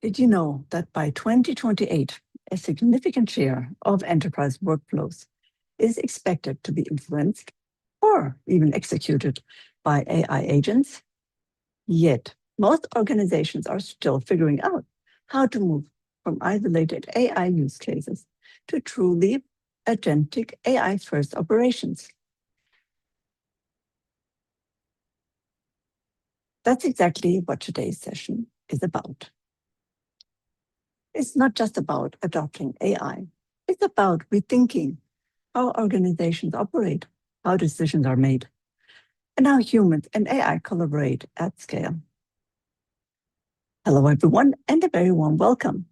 Did you know that by 2028, a significant share of enterprise workflows is expected to be influenced or even executed by AI agents? Yet, most organizations are still figuring out how to move from isolated AI use cases to truly agentic AI-first operations. That's exactly what today's session is about. It's not just about adopting AI. It's about rethinking how organizations operate, how decisions are made, and how humans and AI collaborate at scale. Hello, everyone, and a very warm welcome.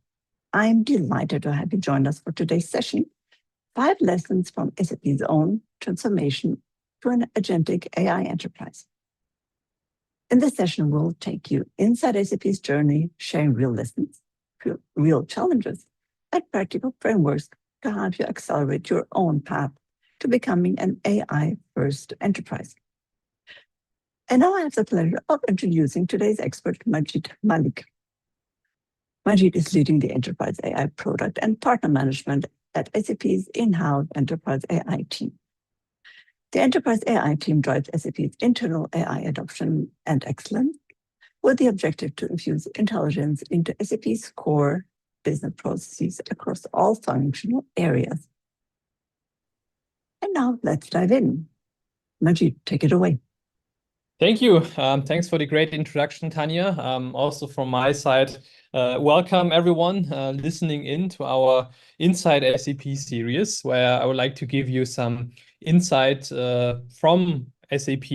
I'm delighted to have you join us for today's session, 5 lessons from SAP's own transformation to an agentic AI enterprise. In this session, we'll take you inside SAP's journey, sharing real lessons, real challenges, and practical frameworks to help you accelerate your own path to becoming an AI-first enterprise. And now I have the pleasure of introducing today's expert, Majeed Malik. Majeed is leading the Enterprise AI product and partner management at SAP's in-house Enterprise AI team. The Enterprise AI team drives SAP's internal AI adoption and excellence with the objective to infuse intelligence into SAP's core business processes across all functional areas. And now let's dive in. Majeed, take it away. Thank you. Thanks for the great introduction, Tanya. Also from my side, welcome everyone listening in to our Inside SAP series, where I would like to give you some insight from SAP,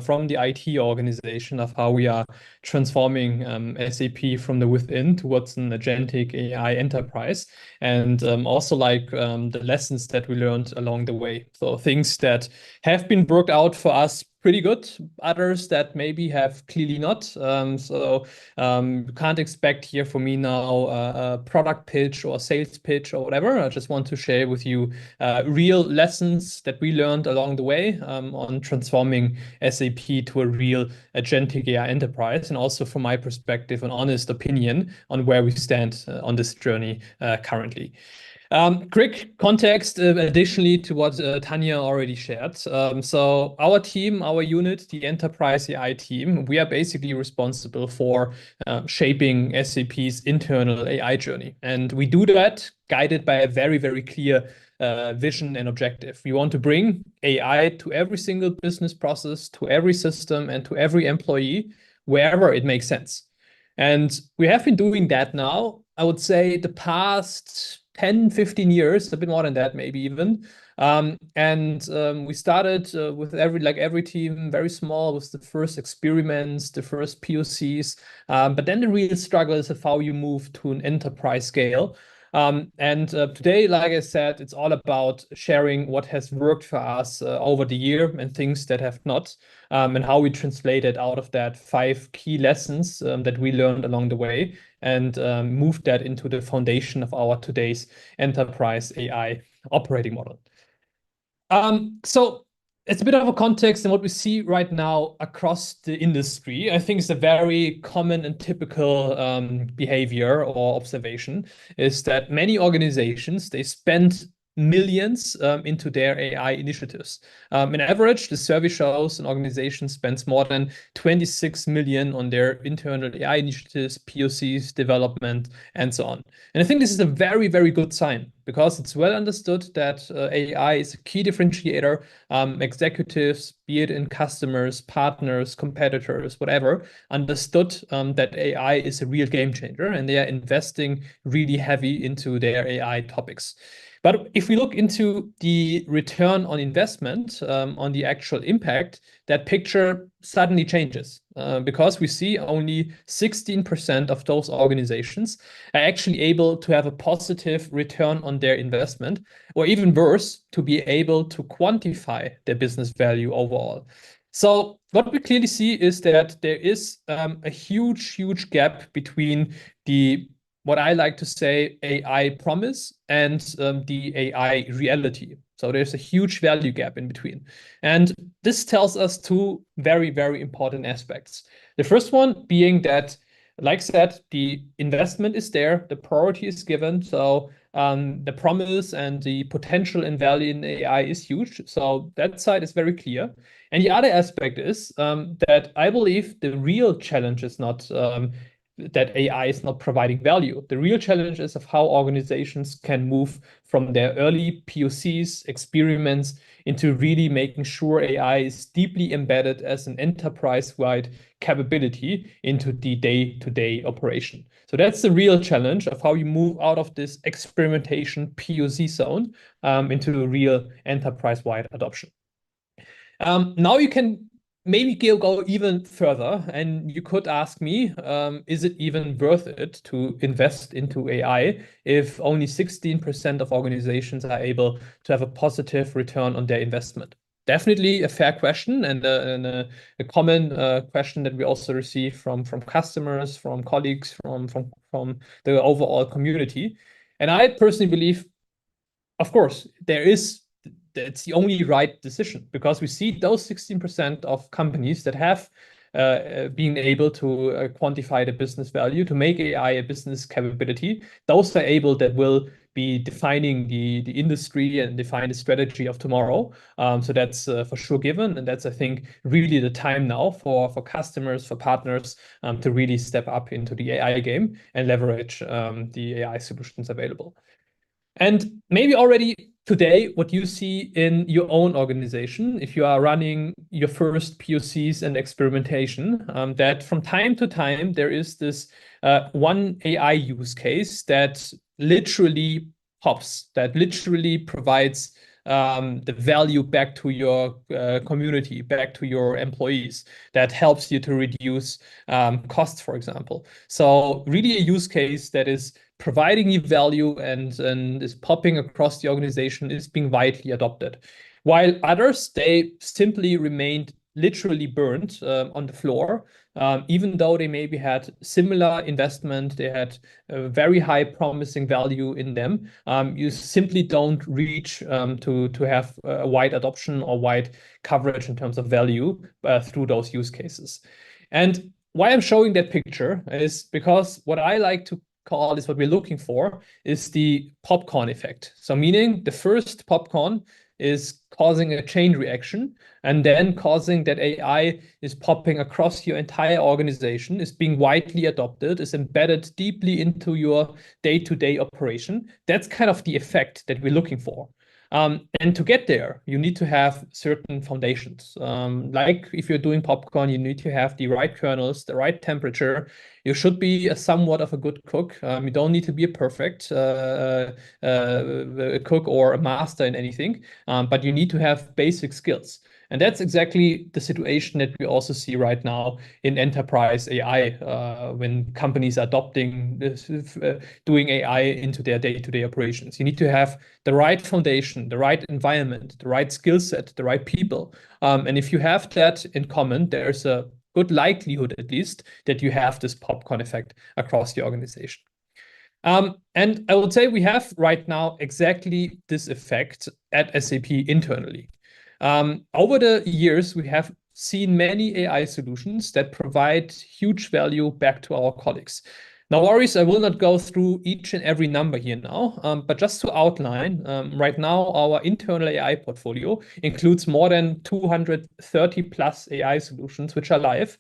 from the IT organization of how we are transforming SAP from the within towards an agentic AI enterprise, and also the lessons that we learned along the way. So things that have been worked out for us pretty good, others that maybe have clearly not. You can't expect here for me now a product pitch or a sales pitch or whatever. I just want to share with you real lessons that we learned along the way on transforming SAP to a real agentic AI enterprise, and also from my perspective, an honest opinion on where we stand on this journey currently. Quick context additionally to what Tanya already shared. So our team, our unit, the Enterprise AI team, we are basically responsible for shaping SAP's internal AI journey. And we do that guided by a very, very clear vision and objective. We want to bring AI to every single business process, to every system, and to every employee, wherever it makes sense. And we have been doing that now, I would say, the past 10, 15 years, a bit more than that, maybe even. We started with every team, very small, with the first experiments, the first POCs. But then the real struggle is of how you move to an enterprise scale. Today, like I said, it's all about sharing what has worked for us over the year and things that have not, and how we translated out of that 5 key lessons that we learned along the way, and moved that into the foundation of our today's enterprise AI operating model. So it's a bit of a context, and what we see right now across the industry, I think is a very common and typical behavior or observation, is that many organizations, they spend millions into their AI initiatives. In average, the survey shows an organization spends more than 26 million on their internal AI initiatives, POCs, development, and so on. And I think this is a very, very good sign, because it's well understood that AI is a key differentiator. Executives, be it in customers, partners, competitors, whatever, understood that AI is a real game changer, and they are investing really heavy into their AI topics. But if we look into the return on investment, on the actual impact, that picture suddenly changes, because we see only 16% of those organizations are actually able to have a positive return on their investment, or even worse, to be able to quantify their business value overall. So what we clearly see is that there is a huge, huge gap between what I like to say, AI promise and the AI reality. So there's a huge value gap in between. And this tells us 2 very, very important aspects. The first one being that like I said, the investment is there, the priority is given. So the promise and the potential and value in AI is huge. So that side is very clear. And the other aspect is that I believe the real challenge is not that AI is not providing value. The real challenge is of how organizations can move from their early POCs, experiments, into really making sure AI is deeply embedded as an enterprise-wide capability into the day-to-day operation. So that's the real challenge of how you move out of this experimentation POC zone into a real enterprise-wide adoption. Now you can maybe go even further, and you could ask me, is it even worth it to invest into AI if only 16% of organizations are able to have a positive return on their investment? Definitely a fair question, and a common question that we also receive from customers, from colleagues, from the overall community. And I personally believe, of course, that's the only right decision, because we see those 16% of companies that have been able to quantify the business value, to make AI a business capability. Those are able that will be defining the industry and define the strategy of tomorrow. So that's for sure given. And that's, I think, really the time now for customers, for partners to really step up into the AI game and leverage the AI solutions available. And maybe already today, what you see in your own organization, if you are running your first POCs and experimentation, that from time to time, there is this one AI use case that literally pops, that literally provides the value back to your community, back to your employees, that helps you to reduce costs, for example. So really a use case that is providing you value and is popping across the organization is being widely adopted. While others, they simply remained literally burned on the floor, even though they maybe had similar investment, they had a very high promising value in them. You simply don't reach to have a wide adoption or wide coverage in terms of value through those use cases. And why I'm showing that picture is because what I like to call is what we're looking for is the popcorn effect. So meaning the first popcorn is causing a chain reaction and then causing that AI is popping across your entire organization, is being widely adopted, is embedded deeply into your day-to-day operation. That's kind of the effect that we're looking for. And to get there, you need to have certain foundations. Like if you're doing popcorn, you need to have the right kernels, the right temperature. You should be somewhat of a good cook. You don't need to be a perfect cook or a master in anything, but you need to have basic skills. And that's exactly the situation that we also see right now in enterprise AI, when companies are adopting this, doing AI into their day-to-day operations. You need to have the right foundation, the right environment, the right skill set, the right people. And if you have that in common, there's a good likelihood, at least, that you have this popcorn effect across the organization. And I would say we have right now exactly this effect at SAP internally. Over the years, we have seen many AI solutions that provide huge value back to our colleagues. No worries, I will not go through each and every number here now, but just to outline, right now our internal AI portfolio includes more than 230 plus AI solutions which are live.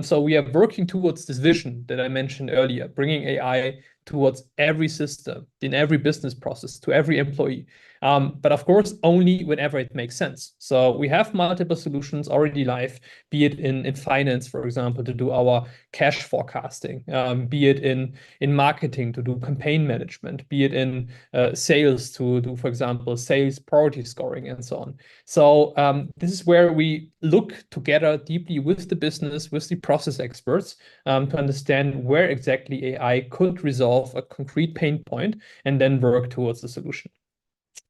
So we are working towards this vision that I mentioned earlier, bringing AI towards every system, in every business process, to every employee. But of course, only whenever it makes sense. So we have multiple solutions already live, be it in finance, for example, to do our cash forecasting, be it in marketing to do campaign management, be it in sales to do, for example, sales priority scoring and so on. So this is where we look together deeply with the business, with the process experts, to understand where exactly AI could resolve a concrete pain point and then work towards the solution.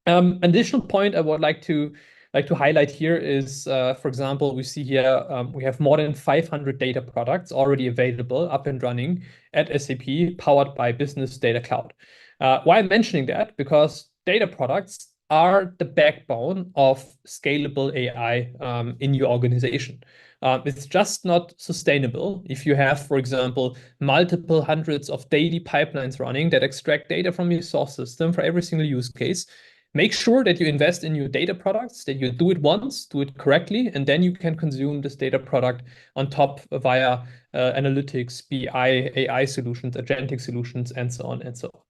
An additional point I would like to highlight here is, for example, we see here we have more than 500 data products already available, up and running at SAP, powered by Business Data Cloud. Why I'm mentioning that? Because data products are the backbone of scalable AI in your organization. It's just not sustainable if you have, for example, multiple hundreds of daily pipelines running that extract data from your source system for every single use case. Make sure that you invest in your data products, that you do it once, do it correctly, and then you can consume this data product on top via analytics, BI, AI solutions, agentic solutions, and so on and so on.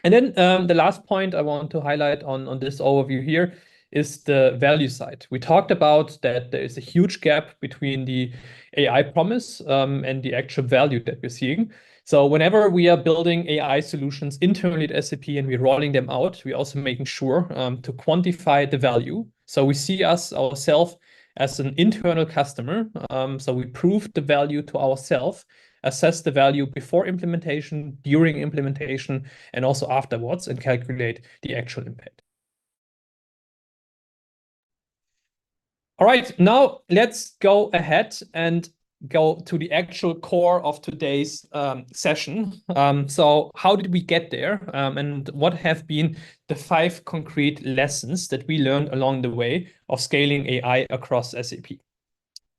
And then the last point I want to highlight on this overview here is the value side. We talked about that there is a huge gap between the AI promise and the actual value that we're seeing. So whenever we are building AI solutions internally at SAP and we're rolling them out, we're also making sure to quantify the value. So we see ourselves as an internal customer. So we prove the value to ourselves, assess the value before implementation, during implementation, and also afterwards, and calculate the actual impact. All right, now let's go ahead and go to the actual core of today's session. So how did we get there? And what have been the 5 concrete lessons that we learned along the way of scaling AI across SAP?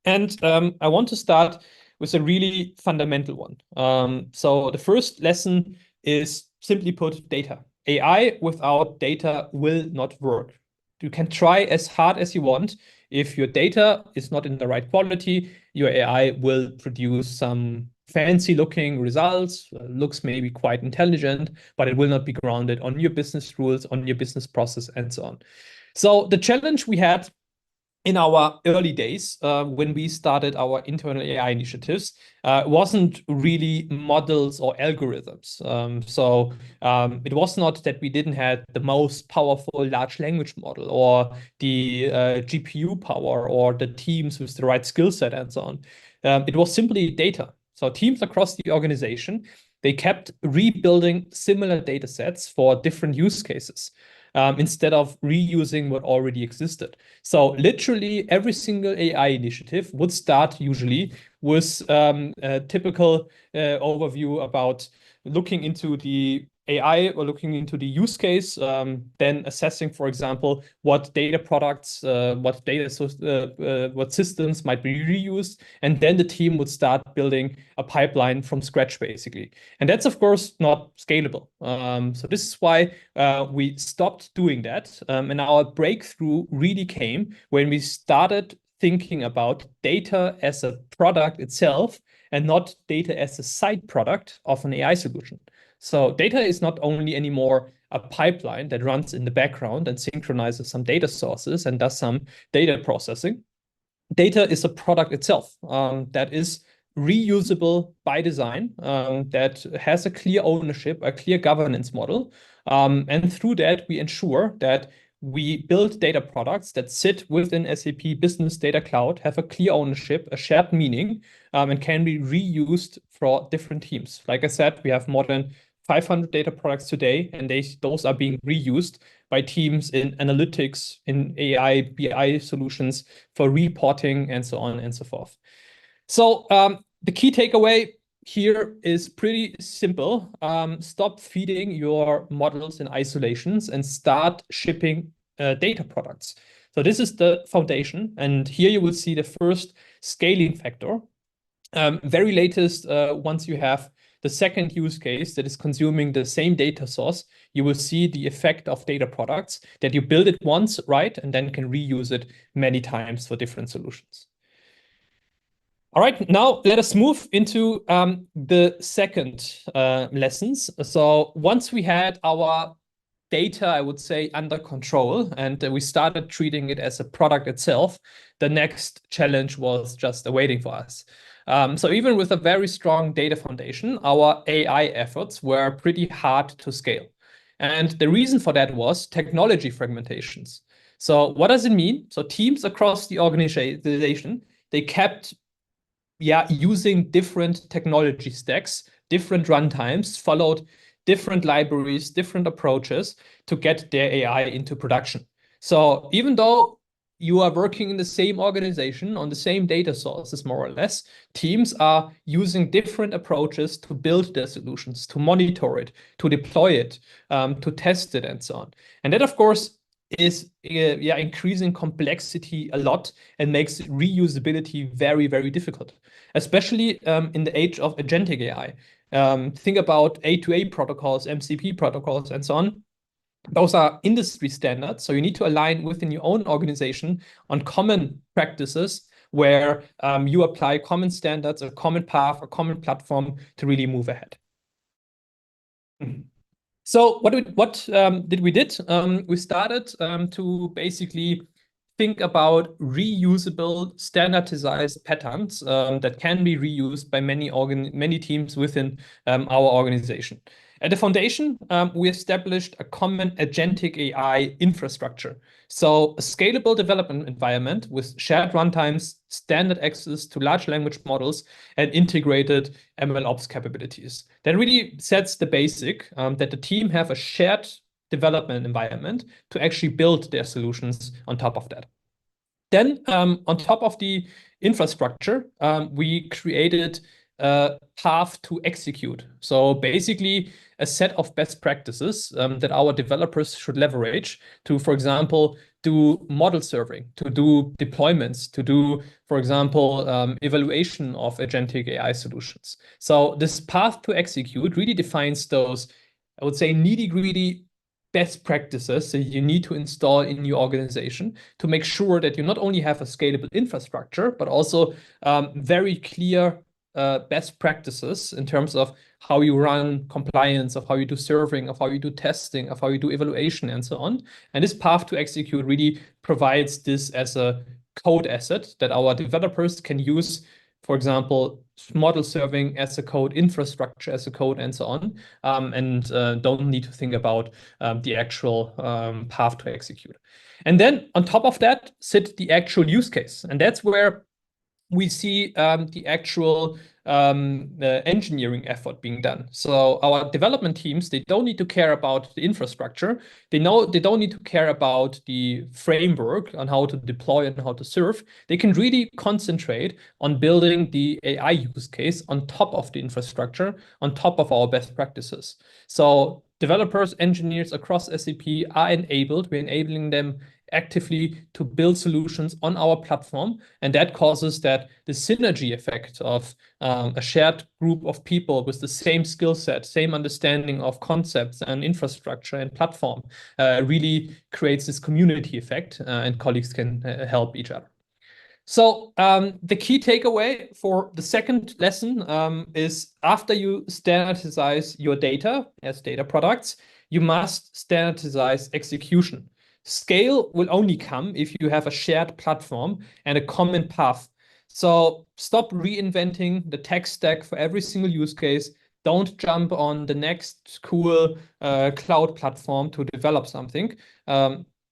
And I want to start with a really fundamental one. So the first lesson is, simply put, data. AI without data will not work. You can try as hard as you want. If your data is not in the right quality, your AI will produce some fancy looking results, looks maybe quite intelligent, but it will not be grounded on your business rules, on your business process, and so on. So the challenge we had in our early days, when we started our internal AI initiatives, wasn't really models or algorithms. It was not that we didn't have the most powerful large language model or the GPU power or the teams with the right skill set and so on. It was simply data. So teams across the organization, they kept rebuilding similar data sets for different use cases. Instead of reusing what already existed. So literally every single AI initiative would start usually with a typical overview about looking into the AI or looking into the use case, then assessing, for example, what data products, what systems might be reused, and then the team would start building a pipeline from scratch, basically. And that's, of course, not scalable. So this is why we stopped doing that. And our breakthrough really came when we started thinking about data as a product itself and not data as a side product of an AI solution. So data is not only anymore a pipeline that runs in the background and synchronizes some data sources and does some data processing. Data is a product itself that is reusable by design, that has a clear ownership, a clear governance model. And through that, we ensure that we build data products that sit within SAP Business Data Cloud, have a clear ownership, a shared meaning, and can be reused for different teams. Like I said, we have more than 500 data products today, and those are being reused by teams in analytics, in AI, BI solutions for reporting, and so on and so forth. So the key takeaway here is pretty simple. Stop feeding your models in isolations and start shipping data products. So this is the foundation. And here you will see the first scaling factor. Very latest, once you have the second use case that is consuming the same data source, you will see the effect of data products that you build it once, right, and then can reuse it many times for different solutions. All right, now let us move into the second lessons. So once we had our data, I would say, under control, and we started treating it as a product itself, the next challenge was just awaiting for us. So even with a very strong data foundation, our AI efforts were pretty hard to scale. And the reason for that was technology fragmentations. So what does it mean? So teams across the organization, they kept using different technology stacks, different runtimes, followed different libraries, different approaches to get their AI into production. So even though you are working in the same organization on the same data sources, more or less, teams are using different approaches to build their solutions, to monitor it, to deploy it, to test it, and so on. And that, of course, is increasing complexity a lot and makes reusability very, very difficult, especially in the age of agentic AI. Think about A2A protocols, MCP protocols, and so on. Those are industry standards, so you need to align within your own organization on common practices where you apply common standards, a common path, a common platform to really move ahead. So what did we did? We started to basically think about reusable, standardized patterns that can be reused by many teams within our organization. At the foundation, we established a common agentic AI infrastructure. So a scalable development environment with shared runtimes, standard access to large language models, and integrated MLOps capabilities. That really sets the basic that the team have a shared development environment to actually build their solutions on top of that. Then on top of the infrastructure, we created a path to execute. So basically a set of best practices that our developers should leverage to, for example, do model serving, to do deployments, to do, for example, evaluation of agentic AI solutions. So this path to execute really defines those, I would say, nitty-gritty best practices that you need to install in your organization to make sure that you not only have a scalable infrastructure, but also very clear best practices in terms of how you run compliance, of how you do serving, of how you do testing, of how you do evaluation, and so on. And this path to execute really provides this as a code asset that our developers can use, for example, model serving as a code, infrastructure as a code, and so on, and don't need to think about the actual path to execute. And then on top of that sit the actual use case. And that's where we see the actual engineering effort being done. So our development teams, they don't need to care about the infrastructure. They don't need to care about the framework on how to deploy and how to serve. They can really concentrate on building the AI use case on top of the infrastructure, on top of our best practices. So developers, engineers across SAP are enabled. We're enabling them actively to build solutions on our platform. And that causes that the synergy effect of a shared group of people with the same skill set, same understanding of concepts and infrastructure and platform really creates this community effect and colleagues can help each other. So the key takeaway for the second lesson is after you standardize your data as data products, you must standardize execution. Scale will only come if you have a shared platform and a common path. So stop reinventing the tech stack for every single use case. Don't jump on the next cool cloud platform to develop something.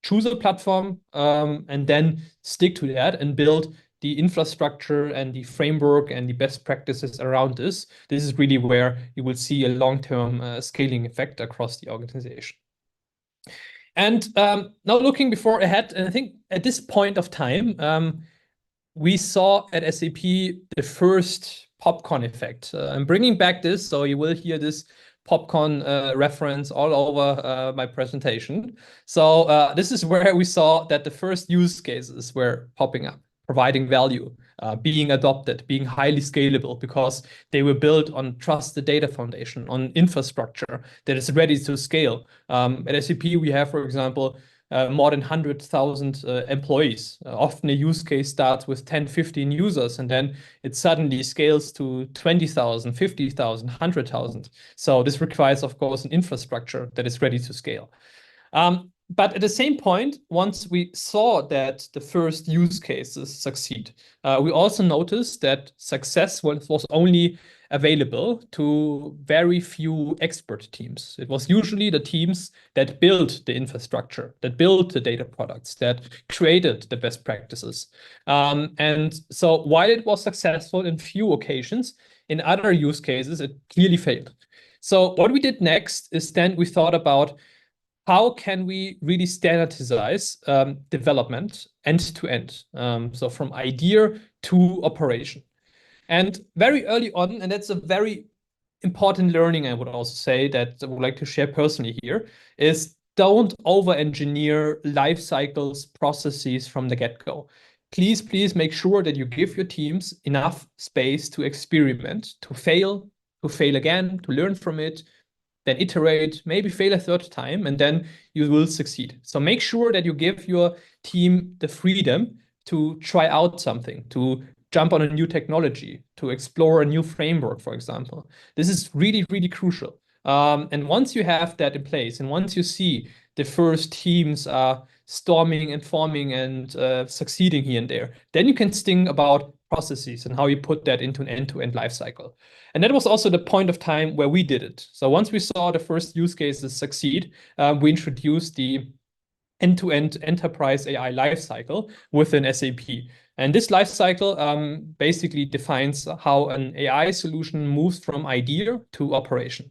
Choose a platform and then stick to that and build the infrastructure and the framework and the best practices around this. This is really where you will see a long-term scaling effect across the organization. And now looking before ahead, and I think at this point of time, we saw at SAP the first popcorn effect. I'm bringing back this, so you will hear this popcorn reference all over my presentation. So this is where we saw that the first use cases were popping up, providing value, being adopted, being highly scalable because they were built on trusted data foundation, on infrastructure that is ready to scale. At SAP, we have, for example, more than 100,000 employees. Often a use case starts with 10, 15 users, and then it suddenly scales to 20,000, 50,000, 100,000. So this requires, of course, an infrastructure that is ready to scale. But at the same point, once we saw that the first use cases succeed, we also noticed that success was only available to very few expert teams. It was usually the teams that built the infrastructure, that built the data products, that created the best practices. And so while it was successful in few occasions, in other use cases, it clearly failed. So what we did next is then we thought about how can we really standardize development end to end? So from idea to operation. And very early on, and that's a very important learning, I would also say, that I would like to share personally here, is don't over-engineer life cycles, processes from the get-go. Please make sure that you give your teams enough space to experiment, to fail again, to learn from it, then iterate, maybe fail a third time, and then you will succeed. So make sure that you give your team the freedom to try out something, to jump on a new technology, to explore a new framework, for example. This is really, really crucial. And once you have that in place, and once you see the first teams are storming and forming and succeeding here and there, then you can think about processes and how you put that into an end-to-end life cycle. And that was also the point of time where we did it. So once we saw the first use cases succeed, we introduced the end-to-end enterprise AI lifecycle within SAP. And this lifecycle basically defines how an AI solution moves from idea to operation.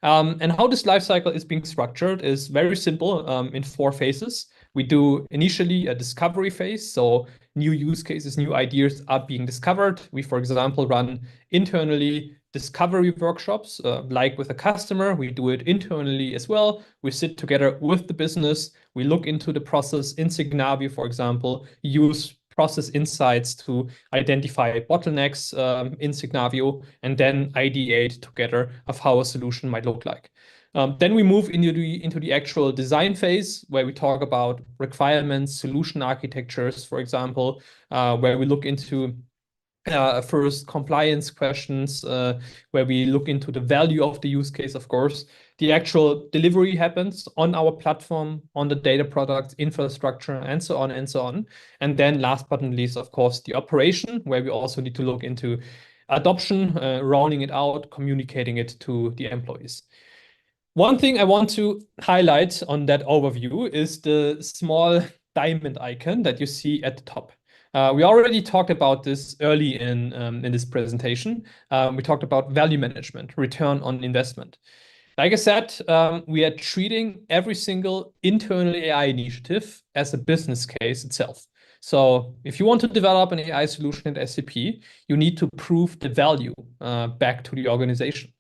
And how this lifecycle is being structured is very simple in 4 phases. We do initially a discovery phase, so new use cases, new ideas are being discovered. We, for example, run internally discovery workshops, like with a customer. We do it internally as well. We sit together with the business. We look into the process in Signavio, for example, use process insights to identify bottlenecks in Signavio, and then ideate together of how a solution might look like. Then we move into the actual design phase, where we talk about requirements, solution architectures, for example, where we look into first compliance questions, where we look into the value of the use case, of course. The actual delivery happens on our platform, on the data products, infrastructure, and so on and so on. And then last but not least, of course, the operation, where we also need to look into adoption, rolling it out, communicating it to the employees. One thing I want to highlight on that overview is the small diamond icon that you see at the top. We already talked about this early in this presentation. We talked about value management, return on investment. Like I said, we are treating every single internal AI initiative as a business case itself. So if you want to develop an AI solution at SAP, you need to prove the value back to the organization.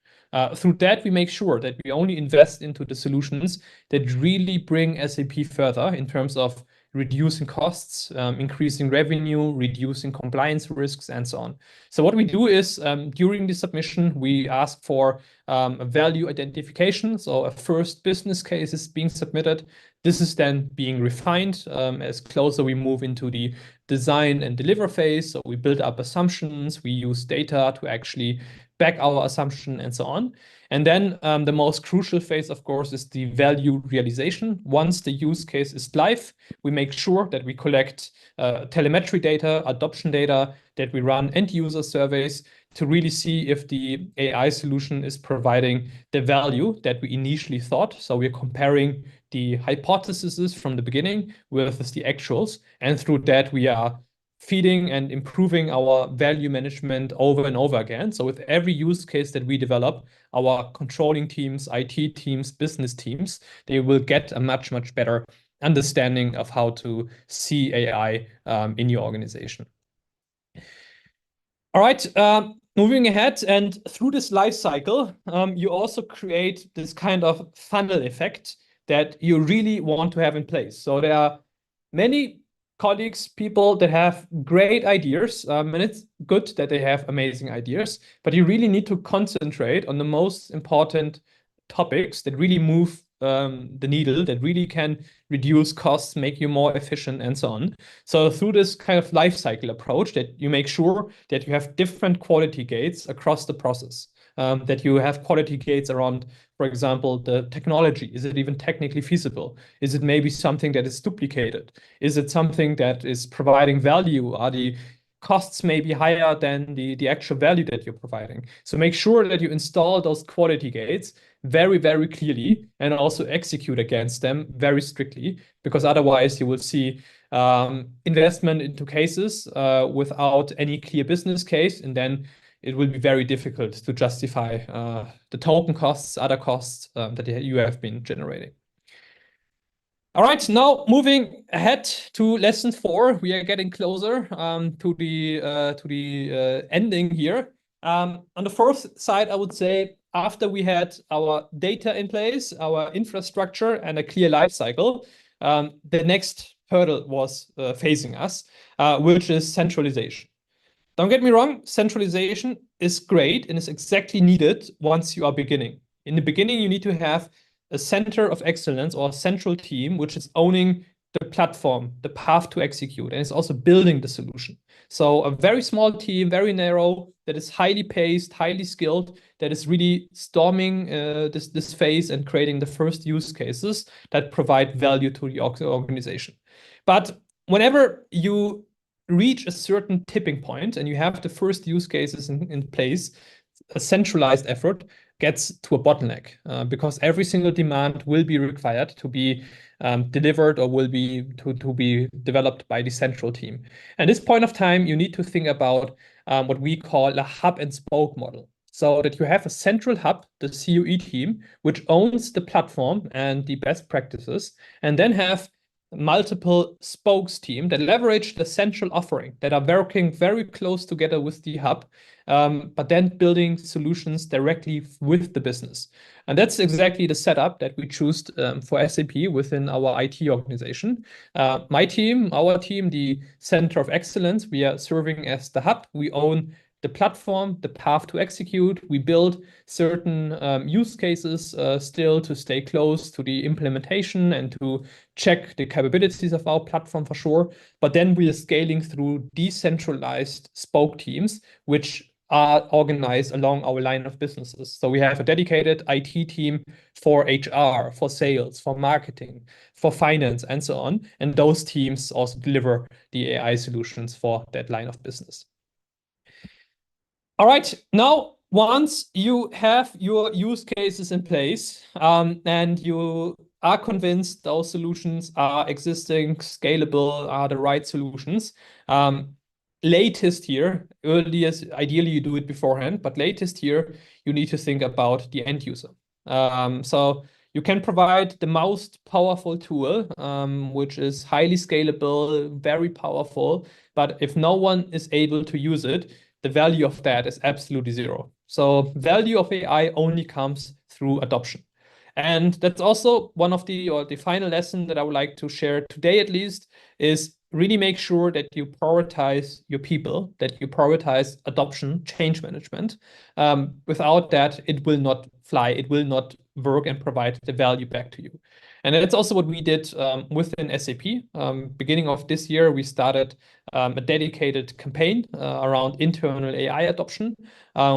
Through that, we make sure that we only invest into the solutions that really bring SAP further in terms of reducing costs, increasing revenue, reducing compliance risks, and so on. So what we do is during the submission, we ask for a value identification. So a first business case is being submitted. This is then being refined as closer we move into the design and deliver phase. So we build up assumptions, we use data to actually back our assumption, and so on. And then the most crucial phase, of course, is the value realization. Once the use case is live, we make sure that we collect telemetry data, adoption data, that we run end user surveys to really see if the AI solution is providing the value that we initially thought. So we're comparing the hypotheses from the beginning with the actuals. And through that, we are feeding and improving our value management over and over again. So with every use case that we develop, our controlling teams, IT teams, business teams, they will get a much, much better understanding of how to see AI in your organization. All right, moving ahead, and through this life cycle, you also create this kind of funnel effect that you really want to have in place. So there are many colleagues, people that have great ideas, and it's good that they have amazing ideas, but you really need to concentrate on the most important topics that really move the needle, that really can reduce costs, make you more efficient, and so on. So through this kind of life cycle approach, that you make sure that you have different quality gates across the process. That you have quality gates around, for example, the technology. Is it even technically feasible? Is it maybe something that is duplicated? Is it something that is providing value? Are the costs maybe higher than the actual value that you're providing? So make sure that you install those quality gates very, very clearly and also execute against them very strictly, because otherwise you will see investment into cases without any clear business case, and then it will be very difficult to justify the token costs, other costs that you have been generating. All right, now moving ahead to lesson 4, we are getting closer to the ending here. On the first side, I would say after we had our data in place, our infrastructure, and a clear life cycle, the next hurdle was facing us, which is centralization. Don't get me wrong, centralization is great and is exactly needed once you are beginning. In the beginning, you need to have a center of excellence or a central team, which is owning the platform, the path to execute, and it's also building the solution. So a very small team, very narrow, that is highly paced, highly skilled, that is really storming this phase and creating the first use cases that provide value to the organization. But whenever you reach a certain tipping point and you have the first use cases in place, a centralized effort gets to a bottleneck because every single demand will be required to be delivered or will be to be developed by the central team. At this point of time, you need to think about what we call a hub and spoke model. So that you have a central hub, the COE team, which owns the platform and the best practices, and then have multiple spokes team that leverage the central offering, that are working very close together with the hub, but then building solutions directly with the business. And that's exactly the setup that we choose for SAP within our IT organization. My team, our team, the Center of Excellence, we are serving as the hub. We own the platform, the path to execute. We build certain use cases still to stay close to the implementation and to check the capabilities of our platform for sure. But then we are scaling through decentralized spoke teams, which are organized along our line of businesses. So we have a dedicated IT team for HR, for sales, for marketing, for finance, and so on. And those teams also deliver the AI solutions for that line of business. All right, now once you have your use cases in place and you are convinced those solutions are existing, scalable, are the right solutions, latest here, earliest, ideally you do it beforehand, but latest here, you need to think about the end user. So you can provide the most powerful tool, which is highly scalable, very powerful, but if no one is able to use it, the value of that is absolutely zero. So value of AI only comes through adoption. And that's also one of the final lesson that I would like to share today, at least, is really make sure that you prioritize your people, that you prioritize adoption, change management. Without that, it will not fly. It will not work and provide the value back to you. And that's also what we did within SAP. Beginning of this year, we started a dedicated campaign around internal AI adoption,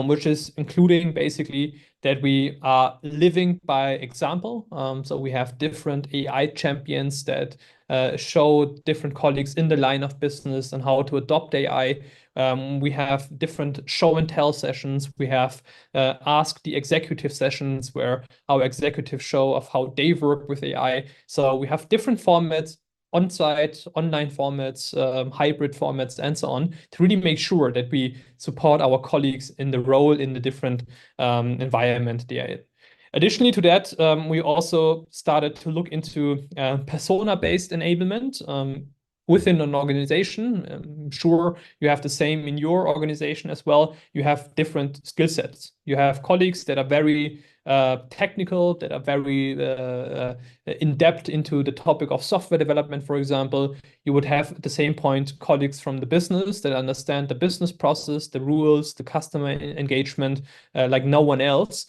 which is including basically that we are living by example. So we have different AI champions that show different colleagues in the line of business and how to adopt AI. We have different show and tell sessions. We have ask the executive sessions where our executives show of how they work with AI. So we have different formats, on-site, online formats, hybrid formats, and so on, to really make sure that we support our colleagues in the role in the different environment they are in. Additionally to that, we also started to look into persona-based enablement within an organization. I'm sure you have the same in your organization as well. You have different skill sets. You have colleagues that are very technical, that are very in depth into the topic of software development, for example. You would have at the same point colleagues from the business that understand the business process, the rules, the customer engagement like no one else.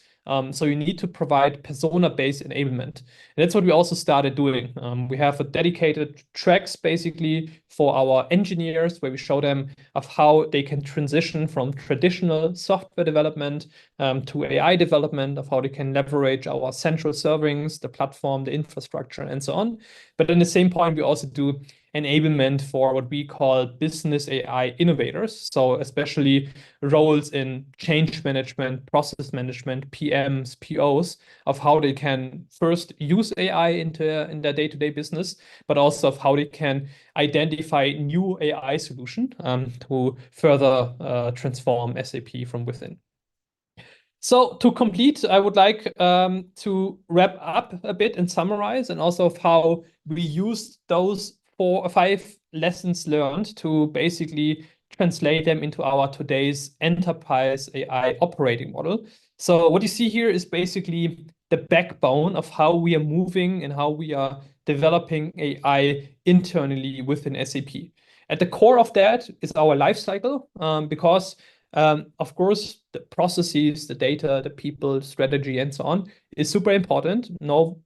So you need to provide persona-based enablement. And that's what we also started doing. We have a dedicated tracks basically for our engineers where we show them of how they can transition from traditional software development to AI development, of how they can leverage our central servings, the platform, the infrastructure, and so on. But at the same point, we also do enablement for what we call business AI innovators. So especially roles in change management, process management, PMs, POs, of how they can first use AI in their day-to-day business, but also of how they can identify new AI solution to further transform SAP from within. So to complete, I would like to wrap up a bit and summarize, and also of how we used those 4 or 5 lessons learned to basically translate them into our today's enterprise AI operating model. So what you see here is basically the backbone of how we are moving and how we are developing AI internally within SAP. At the core of that is our lifecycle, because of course, the processes, the data, the people, strategy, and so on is super important. No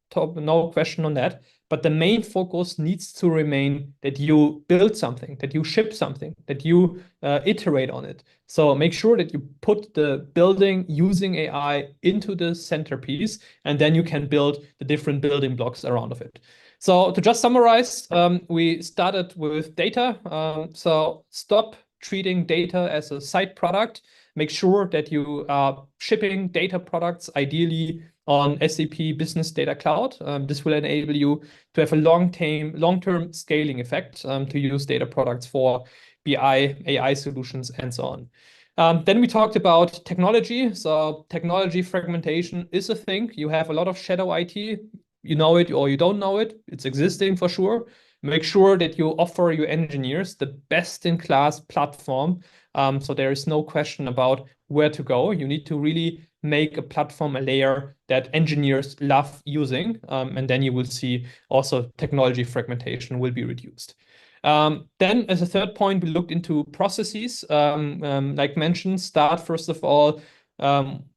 question on that. But the main focus needs to remain that you build something, that you ship something, that you iterate on it. So make sure that you put the building using AI into the centerpiece, and then you can build the different building blocks around of it. So to just summarize, we started with data. So stop treating data as a side product. Make sure that you are shipping data products, ideally on SAP Business Data Cloud. This will enable you to have a long-term scaling effect to use data products for BI, AI solutions, and so on. Then we talked about technology. So technology fragmentation is a thing. You have a lot of shadow IT. You know it or you don't know it. It's existing for sure. Make sure that you offer your engineers the best-in-class platform. So there is no question about where to go. You need to really make a platform, a layer that engineers love using. And then you will see also technology fragmentation will be reduced. Then as a third point, we looked into processes. Like mentioned, start first of all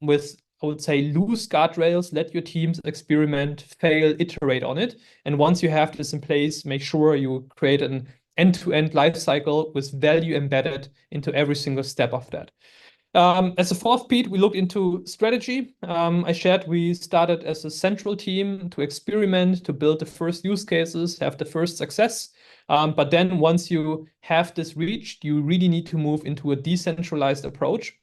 with, I would say, loose guardrails. Let your teams experiment, fail, iterate on it. And once you have this in place, make sure you create an end-to-end life cycle with value embedded into every single step of that. As a fourth piece, we looked into strategy. I shared we started as a central team to experiment, to build the first use cases, have the first success. But then once you have this reached, you really need to move into a decentralized approach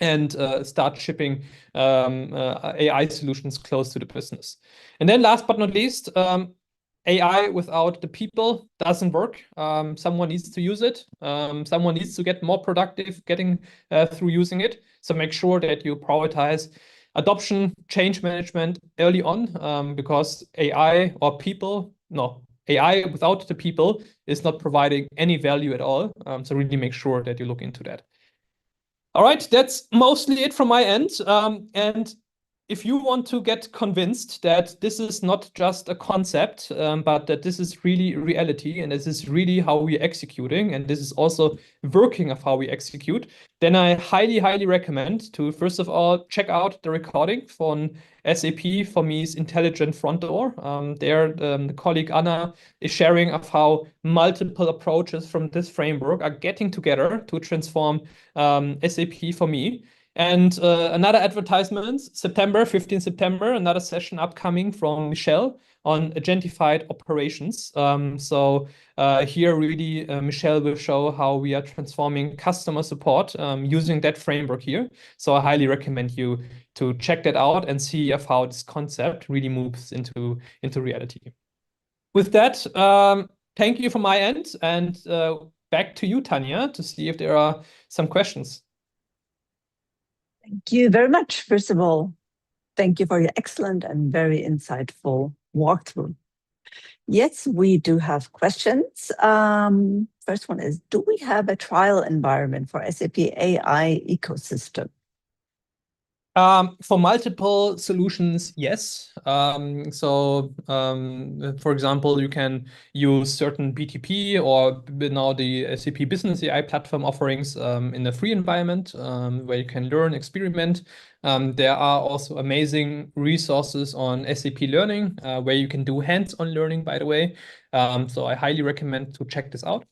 and start shipping AI solutions close to the business. And then last but not least, AI without the people doesn't work. Someone needs to use it. Someone needs to get more productive getting through using it. So make sure that you prioritize adoption, change management early on, because AI without the people is not providing any value at all. So really make sure that you look into that. All right, that's mostly it from my end. And if you want to get convinced that this is not just a concept, but that this is really reality and this is really how we're executing, and this is also working of how we execute, then I highly, highly recommend to, first of all, check out the recording from SAP for me's Intelligent Front Door. There, the colleague Anna is sharing of how multiple approaches from this framework are getting together to transform SAP for me. And another advertisement, 15 September, another session upcoming from Michelle on agentified operations. So here really Michelle will show how we are transforming customer support using that framework here. So I highly recommend you to check that out and see of how this concept really moves into reality. With that, thank you from my end, and back to you, Tanya, to see if there are some questions. Thank you very much. First of all, thank you for your excellent and very insightful walkthrough. Yes, we do have questions. First one is, do we have a trial environment for SAP AI ecosystem? For multiple solutions, yes. For example, you can use certain BTP or now the SAP Business AI Platform offerings in a free environment where you can learn, experiment. There are also amazing resources on SAP Learning where you can do hands-on learning, by the way. So I highly recommend to check this out.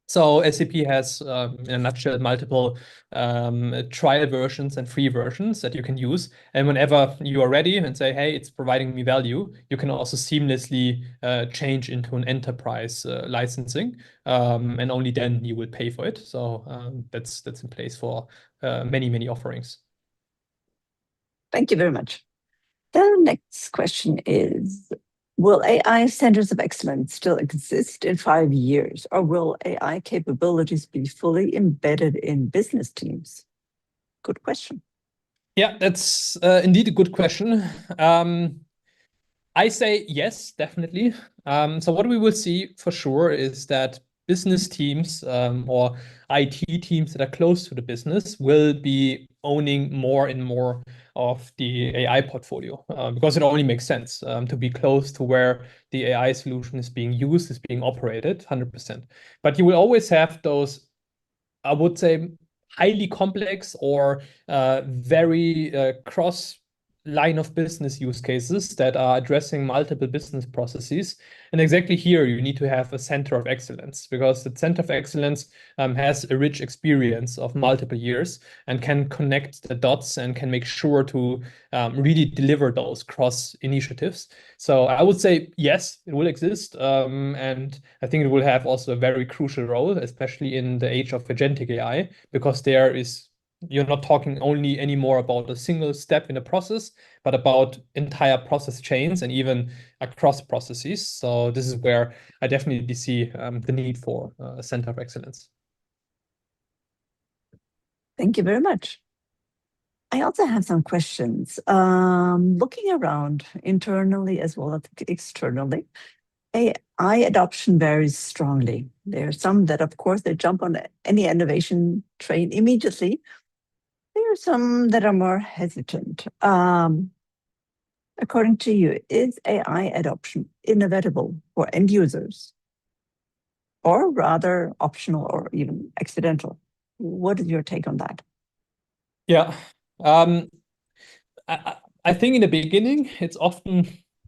So SAP has, in a nutshell, multiple trial versions and free versions that you can use. And whenever you are ready and say, hey, it's providing me value, you can also seamlessly change into an enterprise licensing. And only then you will pay for it. So that's in place for many, many offerings. Thank you very much. The next question is, will AI centers of excellence still exist in 5 years, or will AI capabilities be fully embedded in business teams? Good question. Yeah, that's indeed a good question. I say yes, definitely. So what we will see for sure is that business teams or IT teams that are close to the business will be owning more and more of the AI portfolio because it only makes sense to be close to where the AI solution is being used, is being operated 100%. But you will always have those, I would say, highly complex or very cross line of business use cases that are addressing multiple business processes. And exactly here, you need to have a center of excellence because the center of excellence has a rich experience of multiple years and can connect the dots and can make sure to really deliver those cross initiatives. So I would say, yes, it will exist. And I think it will have also a very crucial role, especially in the age of agentic AI, because you're not talking only anymore about a single step in a process, but about entire process chains and even across processes. So this is where I definitely see the need for a center of excellence. Thank you very much. I also have some questions. Looking around internally as well as externally, AI adoption varies strongly. There are some that, of course, they jump on any innovation train immediately. There are some that are more hesitant. According to you, is AI adoption inevitable for end users, or rather optional or even accidental? What is your take on that? Yeah. I think in the beginning, it's often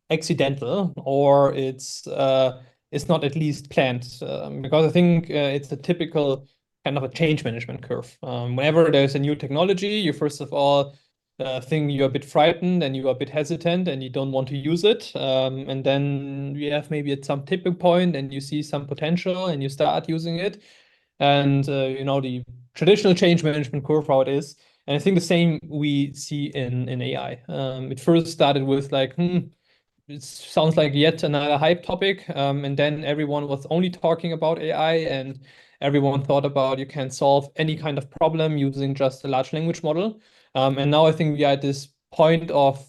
accidental or it's not at least planned because I think it's a typical kind of a change management curve. Whenever there's a new technology, you first of all think you're a bit frightened and you're a bit hesitant and you don't want to use it. And then you have maybe at some tipping point and you see some potential and you start using it. And the traditional change management curve, how it is. And I think the same we see in AI. It first started with like, it sounds like yet another hype topic. And then everyone was only talking about AI and everyone thought about you can solve any kind of problem using just a large language model. And now I think we are at this point of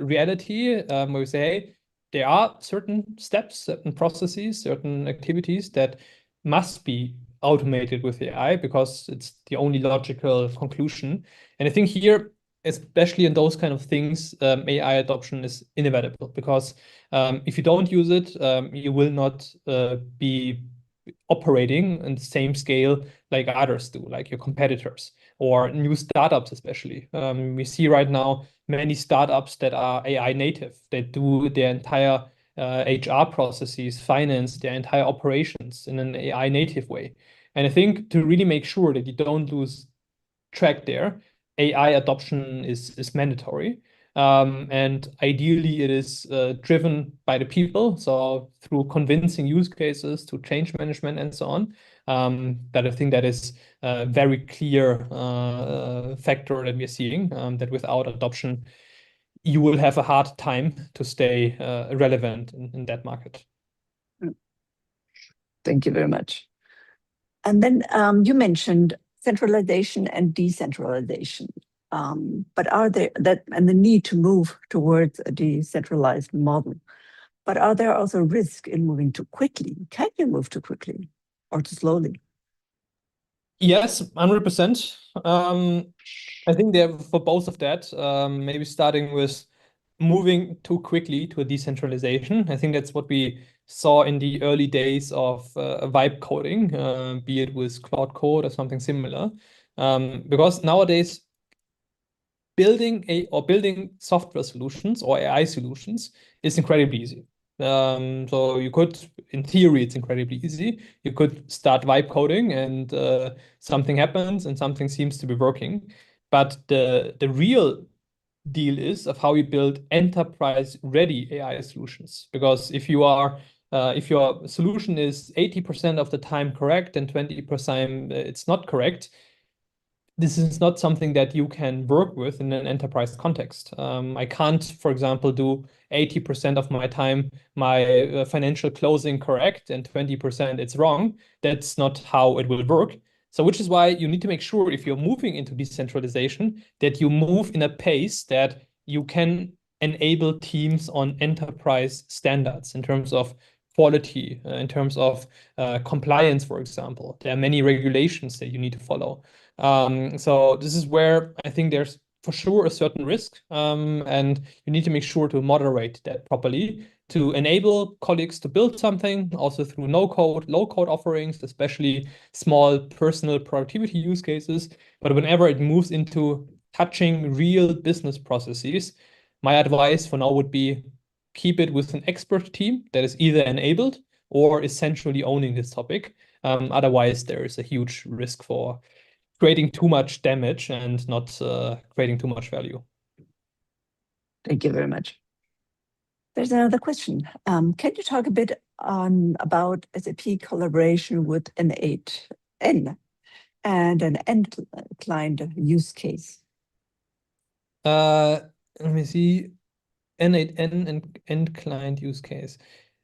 reality where we say, hey, there are certain steps, certain processes, certain activities that must be automated with AI because it's the only logical conclusion. And I think here, especially in those kind of things, AI adoption is inevitable because if you don't use it, you will not be operating in the same scale like others do, like your competitors or new startups, especially. We see right now many startups that are AI native. They do their entire HR processes, finance, their entire operations in an AI native way. And I think to really make sure that you don't lose track there, AI adoption is mandatory. And ideally, it is driven by the people. So through convincing use cases, to change management and so on. That I think that is a very clear factor that we're seeing, that without adoption, you will have a hard time to stay relevant in that market. Thank you very much. And then you mentioned centralization and decentralization, but are there and the need to move towards a decentralized model? But are there also risks in moving too quickly? Can you move too quickly or too slowly? Yes, 100%. I think there for both of that, maybe starting with moving too quickly to a decentralization. I think that's what we saw in the early days of vibe coding, be it with Cloud Code or something similar. Because nowadays, building software solutions or AI solutions is incredibly easy. So you could, in theory, it's incredibly easy. You could start vibe coding and something happens and something seems to be working. But the real deal is of how you build enterprise-ready AI solutions. Because if your solution is 80% of the time correct and 20% it's not correct, this is not something that you can work with in an enterprise context. I can't, for example, do 80% of my time my financial closing correct and 20% it's wrong. That's not how it will work. So which is why you need to make sure if you're moving into decentralization that you move in a pace that you can enable teams on enterprise standards in terms of quality, in terms of compliance, for example. There are many regulations that you need to follow. So this is where I think there's for sure a certain risk, and you need to make sure to moderate that properly to enable colleagues to build something, also through no-code, low-code offerings, especially small personal productivity use cases. But whenever it moves into touching real business processes, my advice for now would be keep it with an expert team that is either enabled or essentially owning this topic. Otherwise, there is a huge risk for creating too much damage and not creating too much value. Thank you very much. There's another question. Can you talk a bit about SAP collaboration with N8N and an end client use case? Let me see. N8N and end client use case.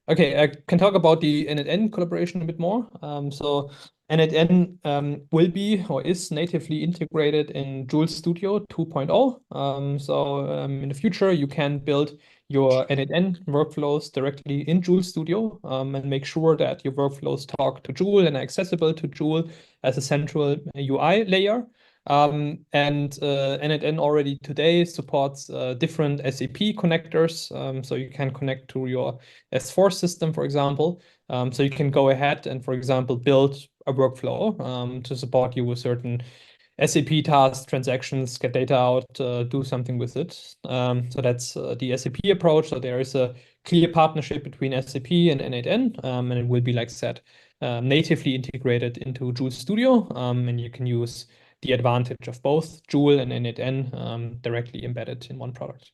Okay, I can talk about the N8N collaboration a bit more. So N8N will be or is natively integrated in Joule Studio 2.0. In the future, you can build your N8N workflows directly in Joule Studio and make sure that your workflows talk to Joule and are accessible to Joule as a central UI layer. N8N already today supports different SAP connectors. So you can connect to your S4 system, for example. So you can go ahead and, for example, build a workflow to support you with certain SAP tasks, transactions, get data out, do something with it. So that's the SAP approach. So there is a clear partnership between SAP and N8N, and it will be, like I said, natively integrated into Joule Studio, and you can use the advantage of both Joule and N8N directly embedded in one product.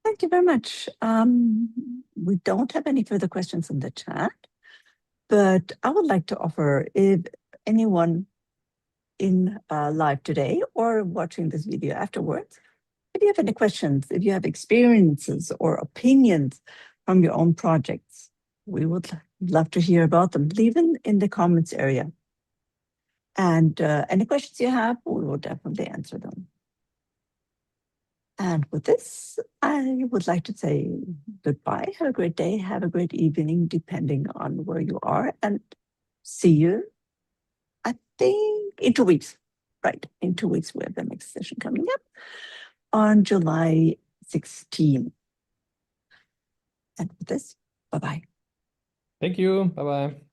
Thank you very much. We don't have any further questions in the chat, but I would like to offer, if anyone in live today or watching this video afterwards, if you have any questions, if you have experiences or opinions from your own projects, we would love to hear about them. Leave them in the comments area. And any questions you have, we will definitely answer them. And with this, I would like to say goodbye. Have a great day. Have a great evening, depending on where you are. And see you, I think, in 2 weeks. Right, in 2 weeks, we have the next session coming up on July 16. And with this, bye-bye. Thank you. Bye-bye.